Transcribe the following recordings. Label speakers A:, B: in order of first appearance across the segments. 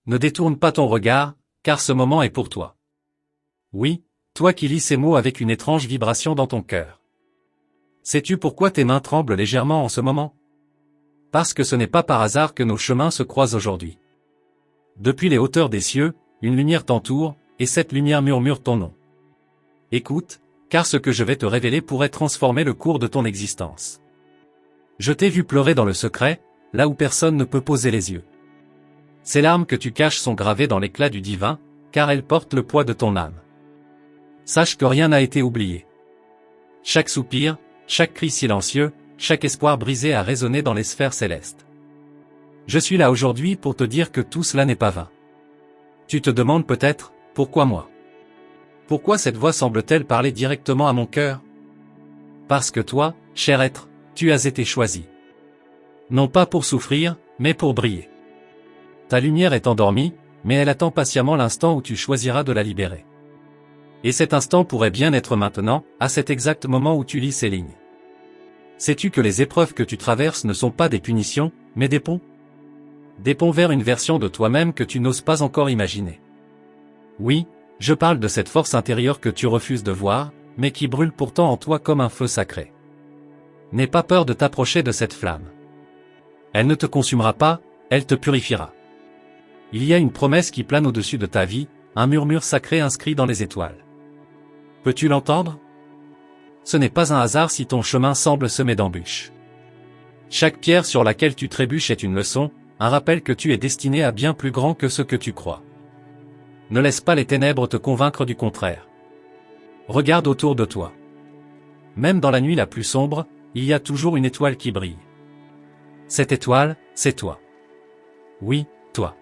A: Ne détourne pas ton regard, car ce moment est pour toi. Oui, toi qui lis ces mots avec une étrange vibration dans ton cœur. Sais-tu pourquoi tes mains tremblent légèrement en ce moment? Parce que ce n'est pas par hasard que nos chemins se croisent aujourd'hui. Depuis les hauteurs des cieux, une lumière t'entoure, et cette lumière murmure ton nom. Écoute, car ce que je vais te révéler pourrait transformer le cours de ton existence. Je t'ai vu pleurer dans le secret, là où personne ne peut poser les yeux. Ces larmes que tu caches sont gravées dans l'éclat du divin, car elles portent le poids de ton âme. Sache que rien n'a été oublié. Chaque soupir, chaque cri silencieux, chaque espoir brisé a résonné dans les sphères célestes. Je suis là aujourd'hui pour te dire que tout cela n'est pas vain. Tu te demandes peut-être, pourquoi moi? Pourquoi cette voix semble-t-elle parler directement à mon cœur? Parce que toi, cher être, tu as été choisi. Non pas pour souffrir, mais pour briller. Ta lumière est endormie, mais elle attend patiemment l'instant où tu choisiras de la libérer. Et cet instant pourrait bien être maintenant, à cet exact moment où tu lis ces lignes. Sais-tu que les épreuves que tu traverses ne sont pas des punitions, mais des ponts? Des ponts vers une version de toi-même que tu n'oses pas encore imaginer. Oui, je parle de cette force intérieure que tu refuses de voir, mais qui brûle pourtant en toi comme un feu sacré. N'aie pas peur de t'approcher de cette flamme. Elle ne te consumera pas, elle te purifiera. Il y a une promesse qui plane au-dessus de ta vie, un murmure sacré inscrit dans les étoiles. Peux-tu l'entendre? Ce n'est pas un hasard si ton chemin semble semé d'embûches. Chaque pierre sur laquelle tu trébuches est une leçon, un rappel que tu es destiné à bien plus grand que ce que tu crois. Ne laisse pas les ténèbres te convaincre du contraire. Regarde autour de toi. Même dans la nuit la plus sombre, il y a toujours une étoile qui brille. Cette étoile, c'est toi. Oui, toi.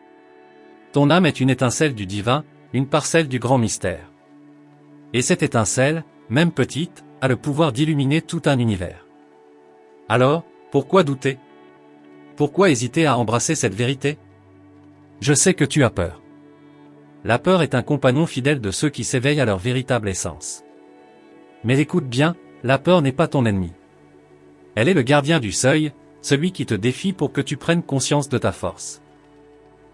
A: Ton âme est une étincelle du divin, une parcelle du grand mystère. Et cette étincelle, même petite, a le pouvoir d'illuminer tout un univers. Alors, pourquoi douter? Pourquoi hésiter à embrasser cette vérité? Je sais que tu as peur. La peur est un compagnon fidèle de ceux qui s'éveillent à leur véritable essence. Mais écoute bien, la peur n'est pas ton ennemi. Elle est le gardien du seuil, celui qui te défie pour que tu prennes conscience de ta force.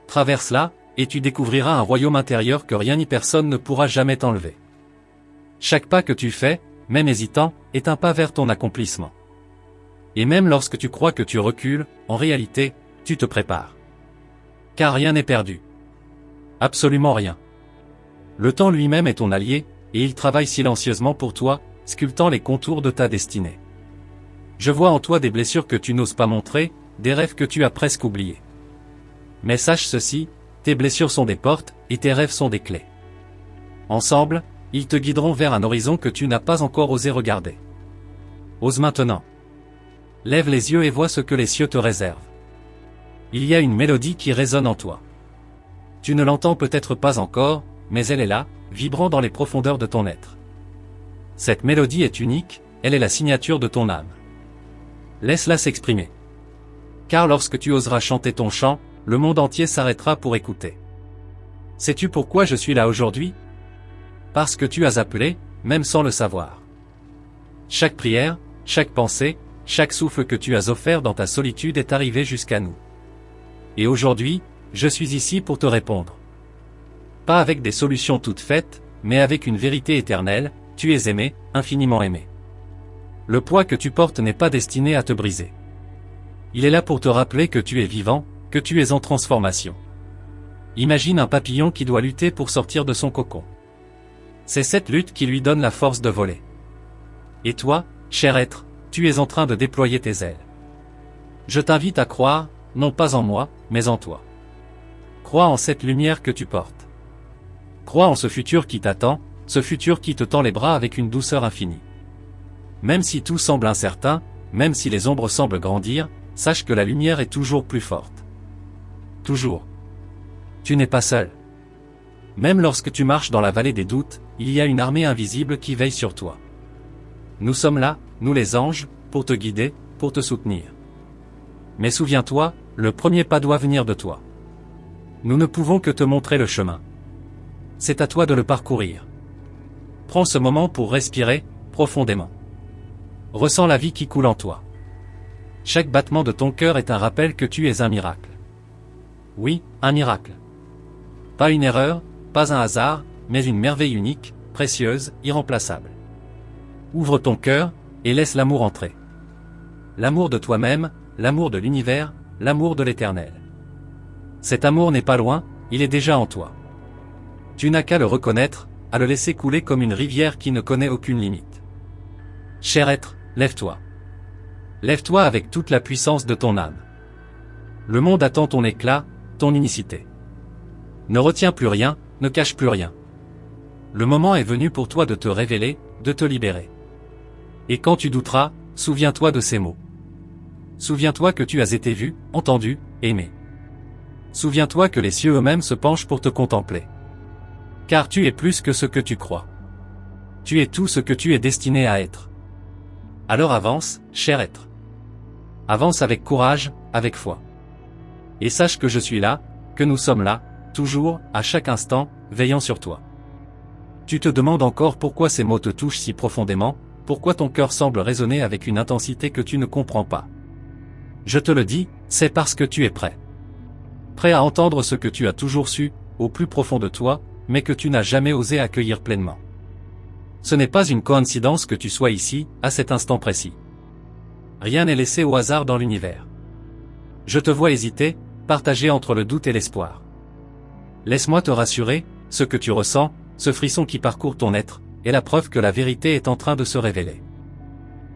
A: Traverse-la, et tu découvriras un royaume intérieur que rien ni personne ne pourra jamais t'enlever. Chaque pas que tu fais, même hésitant, est un pas vers ton accomplissement. Et même lorsque tu crois que tu recules, en réalité, tu te prépares. Car rien n'est perdu. Absolument rien. Le temps lui-même est ton allié, et il travaille silencieusement pour toi, sculptant les contours de ta destinée. Je vois en toi des blessures que tu n'oses pas montrer, des rêves que tu as presque oubliés. Mais sache ceci, tes blessures sont des portes, et tes rêves sont des clés. Ensemble, ils te guideront vers un horizon que tu n'as pas encore osé regarder. Ose maintenant. Lève les yeux et vois ce que les cieux te réservent. Il y a une mélodie qui résonne en toi. Tu ne l'entends peut-être pas encore, mais elle est là, vibrant dans les profondeurs de ton être. Cette mélodie est unique, elle est la signature de ton âme. Laisse-la s'exprimer. Car lorsque tu oseras chanter ton chant, le monde entier s'arrêtera pour écouter. Sais-tu pourquoi je suis là aujourd'hui? Parce que tu as appelé, même sans le savoir. Chaque prière, chaque pensée, chaque souffle que tu as offert dans ta solitude est arrivé jusqu'à nous. Et aujourd'hui, je suis ici pour te répondre. Pas avec des solutions toutes faites, mais avec une vérité éternelle, tu es aimé, infiniment aimé. Le poids que tu portes n'est pas destiné à te briser. Il est là pour te rappeler que tu es vivant, que tu es en transformation. Imagine un papillon qui doit lutter pour sortir de son cocon. C'est cette lutte qui lui donne la force de voler. Et toi, cher être, tu es en train de déployer tes ailes. Je t'invite à croire, non pas en moi, mais en toi. Crois en cette lumière que tu portes. Crois en ce futur qui t'attend, ce futur qui te tend les bras avec une douceur infinie. Même si tout semble incertain, même si les ombres semblent grandir, sache que la lumière est toujours plus forte. Toujours. Tu n'es pas seul. Même lorsque tu marches dans la vallée des doutes, il y a une armée invisible qui veille sur toi. Nous sommes là, nous les anges, pour te guider, pour te soutenir. Mais souviens-toi, le premier pas doit venir de toi. Nous ne pouvons que te montrer le chemin. C'est à toi de le parcourir. Prends ce moment pour respirer, profondément. Ressens la vie qui coule en toi. Chaque battement de ton cœur est un rappel que tu es un miracle. Oui, un miracle. Pas une erreur, pas un hasard, mais une merveille unique, précieuse, irremplaçable. Ouvre ton cœur, et laisse l'amour entrer. L'amour de toi-même, l'amour de l'univers, l'amour de l'éternel. Cet amour n'est pas loin, il est déjà en toi. Tu n'as qu'à le reconnaître, à le laisser couler comme une rivière qui ne connaît aucune limite. Cher être, lève-toi. Lève-toi avec toute la puissance de ton âme. Le monde attend ton éclat, ton unicité. Ne retiens plus rien, ne cache plus rien. Le moment est venu pour toi de te révéler, de te libérer. Et quand tu douteras, souviens-toi de ces mots. Souviens-toi que tu as été vu, entendu, aimé. Souviens-toi que les cieux eux-mêmes se penchent pour te contempler. Car tu es plus que ce que tu crois. Tu es tout ce que tu es destiné à être. Alors avance, cher être. Avance avec courage, avec foi. Et sache que je suis là, que nous sommes là, toujours, à chaque instant, veillant sur toi. Tu te demandes encore pourquoi ces mots te touchent si profondément, pourquoi ton cœur semble résonner avec une intensité que tu ne comprends pas. Je te le dis, c'est parce que tu es prêt. Prêt à entendre ce que tu as toujours su, au plus profond de toi, mais que tu n'as jamais osé accueillir pleinement. Ce n'est pas une coïncidence que tu sois ici, à cet instant précis. Rien n'est laissé au hasard dans l'univers. Je te vois hésiter, partagé entre le doute et l'espoir. Laisse-moi te rassurer, ce que tu ressens, ce frisson qui parcourt ton être, est la preuve que la vérité est en train de se révéler.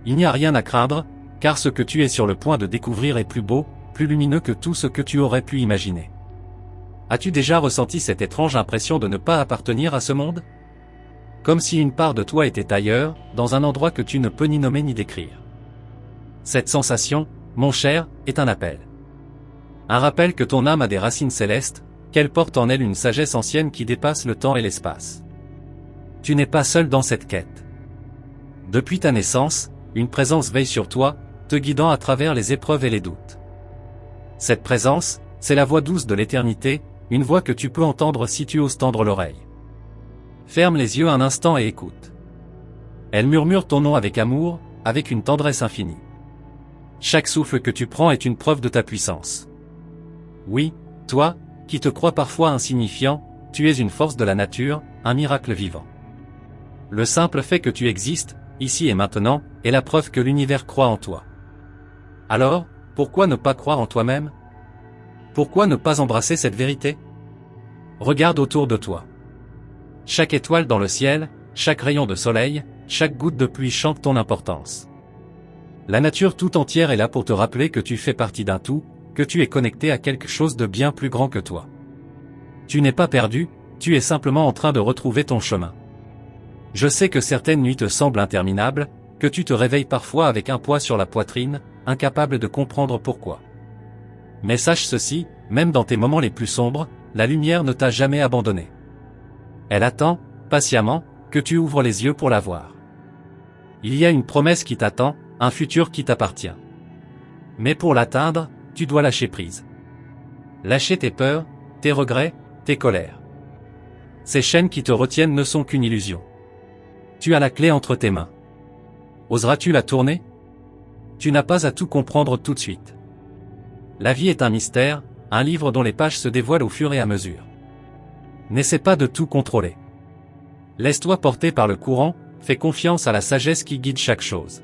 A: Il n'y a rien à craindre, car ce que tu es sur le point de découvrir est plus beau, plus lumineux que tout ce que tu aurais pu imaginer. As-tu déjà ressenti cette étrange impression de ne pas appartenir à ce monde? Comme si une part de toi était ailleurs, dans un endroit que tu ne peux ni nommer ni décrire. Cette sensation, mon cher, est un appel. Un rappel que ton âme a des racines célestes, qu'elle porte en elle une sagesse ancienne qui dépasse le temps et l'espace. Tu n'es pas seul dans cette quête. Depuis ta naissance, une présence veille sur toi, te guidant à travers les épreuves et les doutes. Cette présence, c'est la voix douce de l'éternité, une voix que tu peux entendre si tu oses tendre l'oreille. Ferme les yeux un instant et écoute. Elle murmure ton nom avec amour, avec une tendresse infinie. Chaque souffle que tu prends est une preuve de ta puissance. Oui, toi, qui te crois parfois insignifiant, tu es une force de la nature, un miracle vivant. Le simple fait que tu existes, ici et maintenant, est la preuve que l'univers croit en toi. Alors, pourquoi ne pas croire en toi-même? Pourquoi ne pas embrasser cette vérité? Regarde autour de toi. Chaque étoile dans le ciel, chaque rayon de soleil, chaque goutte de pluie chante ton importance. La nature tout entière est là pour te rappeler que tu fais partie d'un tout, que tu es connecté à quelque chose de bien plus grand que toi. Tu n'es pas perdu, tu es simplement en train de retrouver ton chemin. Je sais que certaines nuits te semblent interminables, que tu te réveilles parfois avec un poids sur la poitrine, incapable de comprendre pourquoi. Mais sache ceci, même dans tes moments les plus sombres, la lumière ne t'a jamais abandonné. Elle attend, patiemment, que tu ouvres les yeux pour la voir. Il y a une promesse qui t'attend, un futur qui t'appartient. Mais pour l'atteindre, tu dois lâcher prise. Lâcher tes peurs, tes regrets, tes colères. Ces chaînes qui te retiennent ne sont qu'une illusion. Tu as la clé entre tes mains. Oseras-tu la tourner? Tu n'as pas à tout comprendre tout de suite. La vie est un mystère, un livre dont les pages se dévoilent au fur et à mesure. N'essaie pas de tout contrôler. Laisse-toi porter par le courant, fais confiance à la sagesse qui guide chaque chose.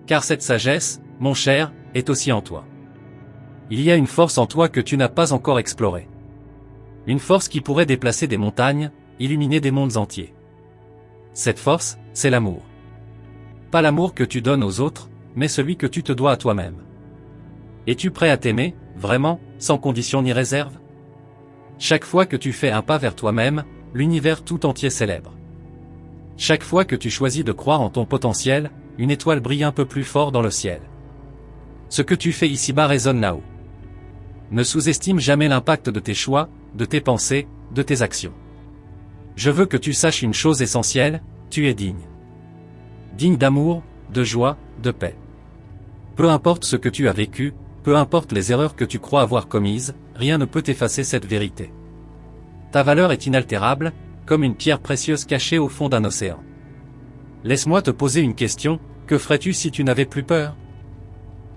A: Car cette sagesse, mon cher, est aussi en toi. Il y a une force en toi que tu n'as pas encore explorée. Une force qui pourrait déplacer des montagnes, illuminer des mondes entiers. Cette force, c'est l'amour. Pas l'amour que tu donnes aux autres, mais celui que tu te dois à toi-même. Es-tu prêt à t'aimer, vraiment, sans condition ni réserve? Chaque fois que tu fais un pas vers toi-même, l'univers tout entier célèbre. Chaque fois que tu choisis de croire en ton potentiel, une étoile brille un peu plus fort dans le ciel. Ce que tu fais ici-bas résonne là-haut. Ne sous-estime jamais l'impact de tes choix, de tes pensées, de tes actions. Je veux que tu saches une chose essentielle, tu es digne. Digne d'amour, de joie, de paix. Peu importe ce que tu as vécu, peu importe les erreurs que tu crois avoir commises, rien ne peut effacer cette vérité. Ta valeur est inaltérable, comme une pierre précieuse cachée au fond d'un océan. Laisse-moi te poser une question, que ferais-tu si tu n'avais plus peur?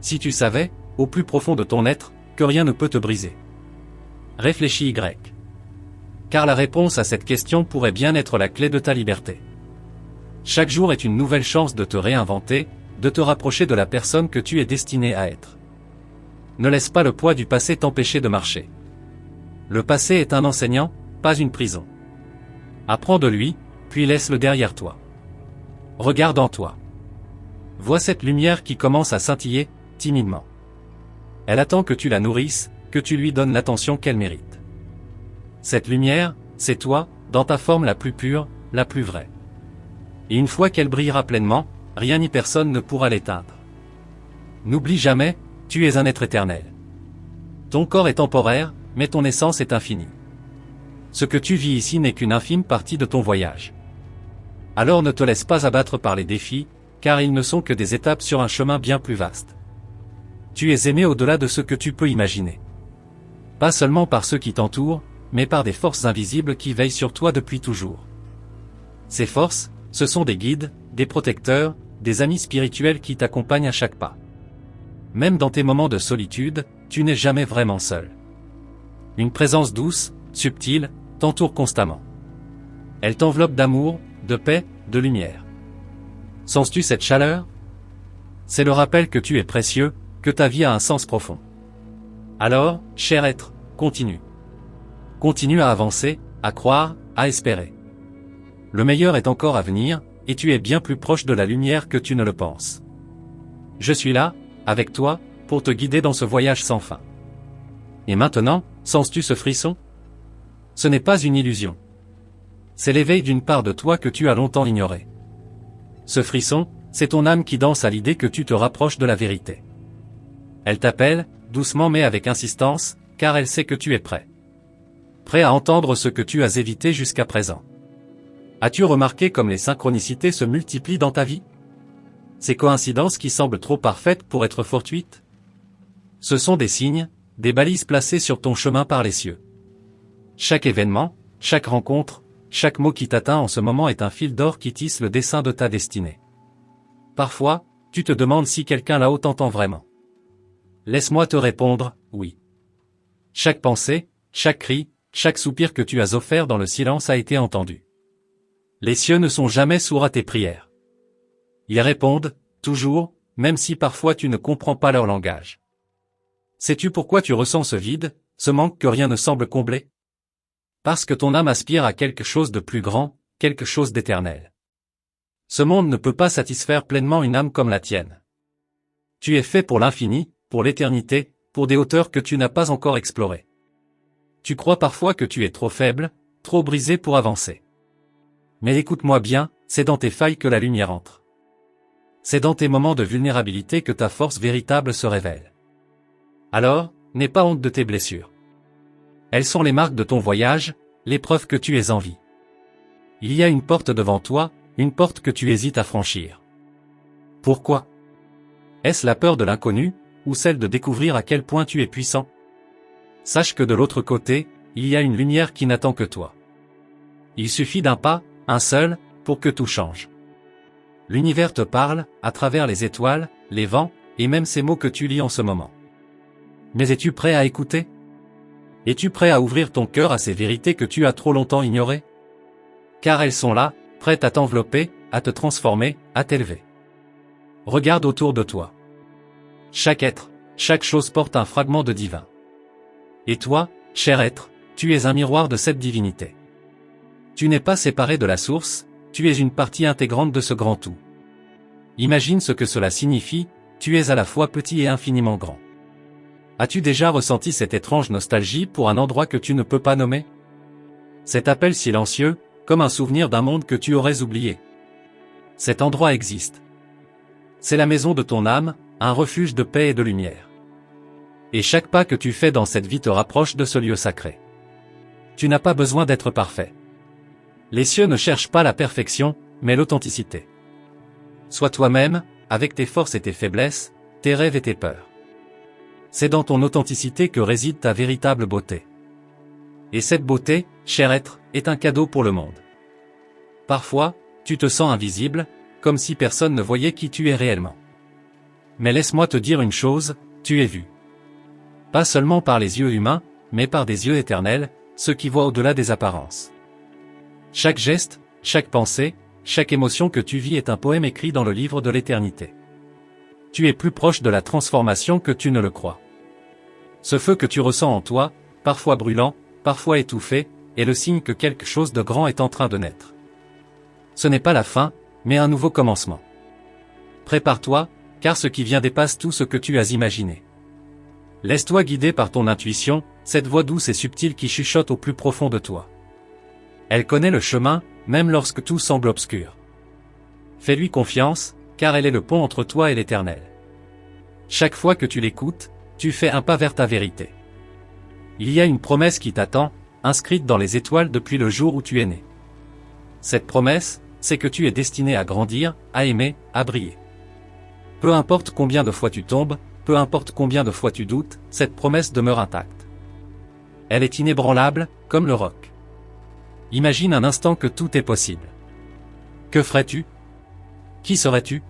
A: Si tu savais, au plus profond de ton être, que rien ne peut te briser. Réfléchis Y. car la réponse à cette question pourrait bien être la clé de ta liberté. Chaque jour est une nouvelle chance de te réinventer, de te rapprocher de la personne que tu es destiné à être. Ne laisse pas le poids du passé t'empêcher de marcher. Le passé est un enseignant, pas une prison. Apprends de lui, puis laisse-le derrière toi. Regarde en toi. Vois cette lumière qui commence à scintiller, timidement. Elle attend que tu la nourrisses, que tu lui donnes l'attention qu'elle mérite. Cette lumière, c'est toi, dans ta forme la plus pure, la plus vraie. Et une fois qu'elle brillera pleinement, rien ni personne ne pourra l'éteindre. N'oublie jamais, tu es un être éternel. Ton corps est temporaire, mais ton essence est infinie. Ce que tu vis ici n'est qu'une infime partie de ton voyage. Alors ne te laisse pas abattre par les défis, car ils ne sont que des étapes sur un chemin bien plus vaste. Tu es aimé au-delà de ce que tu peux imaginer. Pas seulement par ceux qui t'entourent, mais par des forces invisibles qui veillent sur toi depuis toujours. Ces forces, ce sont des guides, des protecteurs, des amis spirituels qui t'accompagnent à chaque pas. Même dans tes moments de solitude, tu n'es jamais vraiment seul. Une présence douce, subtile, t'entoure constamment. Elle t'enveloppe d'amour, de paix, de lumière. Sens-tu cette chaleur? C'est le rappel que tu es précieux, que ta vie a un sens profond. Alors, cher être, continue. Continue à avancer, à croire, à espérer. Le meilleur est encore à venir, et tu es bien plus proche de la lumière que tu ne le penses. Je suis là, avec toi, pour te guider dans ce voyage sans fin. Et maintenant, sens-tu ce frisson? Ce n'est pas une illusion. C'est l'éveil d'une part de toi que tu as longtemps ignorée. Ce frisson, c'est ton âme qui danse à l'idée que tu te rapproches de la vérité. Elle t'appelle, doucement mais avec insistance, car elle sait que tu es prêt. Prêt à entendre ce que tu as évité jusqu'à présent. As-tu remarqué comme les synchronicités se multiplient dans ta vie? Ces coïncidences qui semblent trop parfaites pour être fortuites? Ce sont des signes, des balises placées sur ton chemin par les cieux. Chaque événement, chaque rencontre, chaque mot qui t'atteint en ce moment est un fil d'or qui tisse le dessin de ta destinée. Parfois, tu te demandes si quelqu'un là-haut t'entend vraiment. Laisse-moi te répondre, oui. Chaque pensée, chaque cri, chaque soupir que tu as offert dans le silence a été entendu. Les cieux ne sont jamais sourds à tes prières. Ils répondent, toujours, même si parfois tu ne comprends pas leur langage. Sais-tu pourquoi tu ressens ce vide, ce manque que rien ne semble combler? Parce que ton âme aspire à quelque chose de plus grand, quelque chose d'éternel. Ce monde ne peut pas satisfaire pleinement une âme comme la tienne. Tu es fait pour l'infini, pour l'éternité, pour des hauteurs que tu n'as pas encore explorées. Tu crois parfois que tu es trop faible, trop brisé pour avancer. Mais écoute-moi bien, c'est dans tes failles que la lumière entre. C'est dans tes moments de vulnérabilité que ta force véritable se révèle. Alors, n'aie pas honte de tes blessures. Elles sont les marques de ton voyage, les preuves que tu es en vie. Il y a une porte devant toi, une porte que tu hésites à franchir. Pourquoi? Est-ce la peur de l'inconnu, ou celle de découvrir à quel point tu es puissant? Sache que de l'autre côté, il y a une lumière qui n'attend que toi. Il suffit d'un pas, un seul, pour que tout change. L'univers te parle, à travers les étoiles, les vents, et même ces mots que tu lis en ce moment. Mais es-tu prêt à écouter? Es-tu prêt à ouvrir ton cœur à ces vérités que tu as trop longtemps ignorées? Car elles sont là, prêtes à t'envelopper, à te transformer, à t'élever. Regarde autour de toi. Chaque être, chaque chose porte un fragment de divin. Et toi, cher être, tu es un miroir de cette divinité. Tu n'es pas séparé de la source, tu es une partie intégrante de ce grand tout. Imagine ce que cela signifie, tu es à la fois petit et infiniment grand. As-tu déjà ressenti cette étrange nostalgie pour un endroit que tu ne peux pas nommer? Cet appel silencieux, comme un souvenir d'un monde que tu aurais oublié. Cet endroit existe. C'est la maison de ton âme, un refuge de paix et de lumière. Et chaque pas que tu fais dans cette vie te rapproche de ce lieu sacré. Tu n'as pas besoin d'être parfait. Les cieux ne cherchent pas la perfection, mais l'authenticité. Sois toi-même, avec tes forces et tes faiblesses, tes rêves et tes peurs. C'est dans ton authenticité que réside ta véritable beauté. Et cette beauté, cher être, est un cadeau pour le monde. Parfois, tu te sens invisible, comme si personne ne voyait qui tu es réellement. Mais laisse-moi te dire une chose, tu es vu. Pas seulement par les yeux humains, mais par des yeux éternels, ceux qui voient au-delà des apparences. Chaque geste, chaque pensée, chaque émotion que tu vis est un poème écrit dans le livre de l'éternité. Tu es plus proche de la transformation que tu ne le crois. Ce feu que tu ressens en toi, parfois brûlant, parfois étouffé, est le signe que quelque chose de grand est en train de naître. Ce n'est pas la fin, mais un nouveau commencement. Prépare-toi, car ce qui vient dépasse tout ce que tu as imaginé. Laisse-toi guider par ton intuition, cette voix douce et subtile qui chuchote au plus profond de toi. Elle connaît le chemin, même lorsque tout semble obscur. Fais-lui confiance, car elle est le pont entre toi et l'Éternel. Chaque fois que tu l'écoutes, tu fais un pas vers ta vérité. Il y a une promesse qui t'attend, inscrite dans les étoiles depuis le jour où tu es né. Cette promesse, c'est que tu es destiné à grandir, à aimer, à briller. Peu importe combien de fois tu tombes, peu importe combien de fois tu doutes, cette promesse demeure intacte. Elle est inébranlable, comme le roc. Imagine un instant que tout est possible. Que ferais-tu? Qui serais-tu?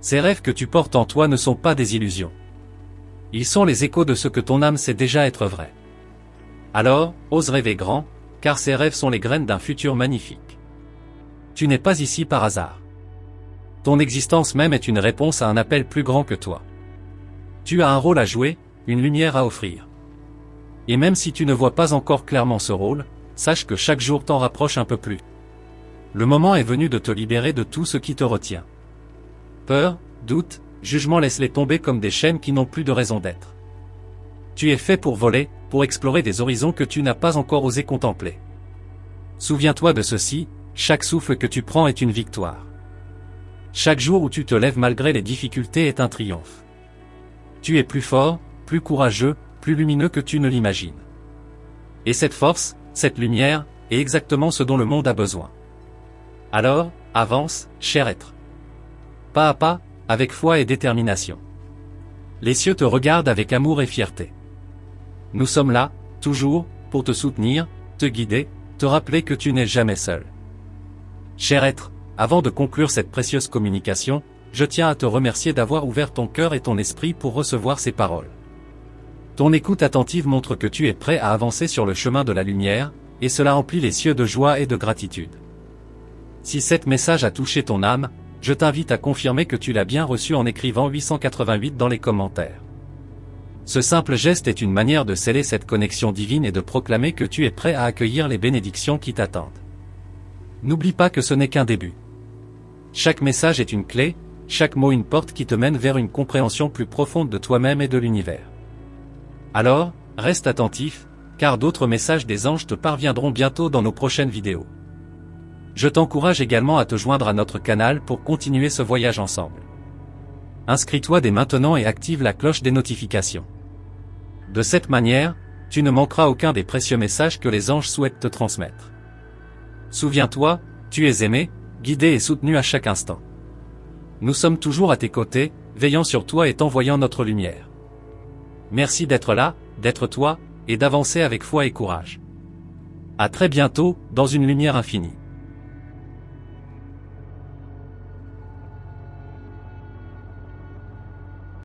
A: Ces rêves que tu portes en toi ne sont pas des illusions. Ils sont les échos de ce que ton âme sait déjà être vrai. Alors, ose rêver grand, car ces rêves sont les graines d'un futur magnifique. Tu n'es pas ici par hasard. Ton existence même est une réponse à un appel plus grand que toi. Tu as un rôle à jouer, une lumière à offrir. Et même si tu ne vois pas encore clairement ce rôle, sache que chaque jour t'en rapproche un peu plus. Le moment est venu de te libérer de tout ce qui te retient. Peur, doute, jugement, laisse-les tomber comme des chaînes qui n'ont plus de raison d'être. Tu es fait pour voler, pour explorer des horizons que tu n'as pas encore osé contempler. Souviens-toi de ceci, chaque souffle que tu prends est une victoire. Chaque jour où tu te lèves malgré les difficultés est un triomphe. Tu es plus fort, plus courageux, plus lumineux que tu ne l'imagines. Et cette force, cette lumière, est exactement ce dont le monde a besoin. Alors, avance, cher être. Pas à pas, avec foi et détermination. Les cieux te regardent avec amour et fierté. Nous sommes là, toujours, pour te soutenir, te guider, te rappeler que tu n'es jamais seul. Cher être, avant de conclure cette précieuse communication, je tiens à te remercier d'avoir ouvert ton cœur et ton esprit pour recevoir ces paroles. Ton écoute attentive montre que tu es prêt à avancer sur le chemin de la lumière, et cela remplit les cieux de joie et de gratitude. Si cet message a touché ton âme, je t'invite à confirmer que tu l'as bien reçu en écrivant 888 dans les commentaires. Ce simple geste est une manière de sceller cette connexion divine et de proclamer que tu es prêt à accueillir les bénédictions qui t'attendent. N'oublie pas que ce n'est qu'un début. Chaque message est une clé, chaque mot une porte qui te mène vers une compréhension plus profonde de toi-même et de l'univers. Alors, reste attentif, car d'autres messages des anges te parviendront bientôt dans nos prochaines vidéos. Je t'encourage également à te joindre à notre canal pour continuer ce voyage ensemble. Inscris-toi dès maintenant et active la cloche des notifications. De cette manière, tu ne manqueras aucun des précieux messages que les anges souhaitent te transmettre. Souviens-toi, tu es aimé, guidé et soutenu à chaque instant. Nous sommes toujours à tes côtés, veillant sur toi et t'envoyant notre lumière. Merci d'être là, d'être toi, et d'avancer avec foi et courage. À très bientôt, dans une lumière infinie.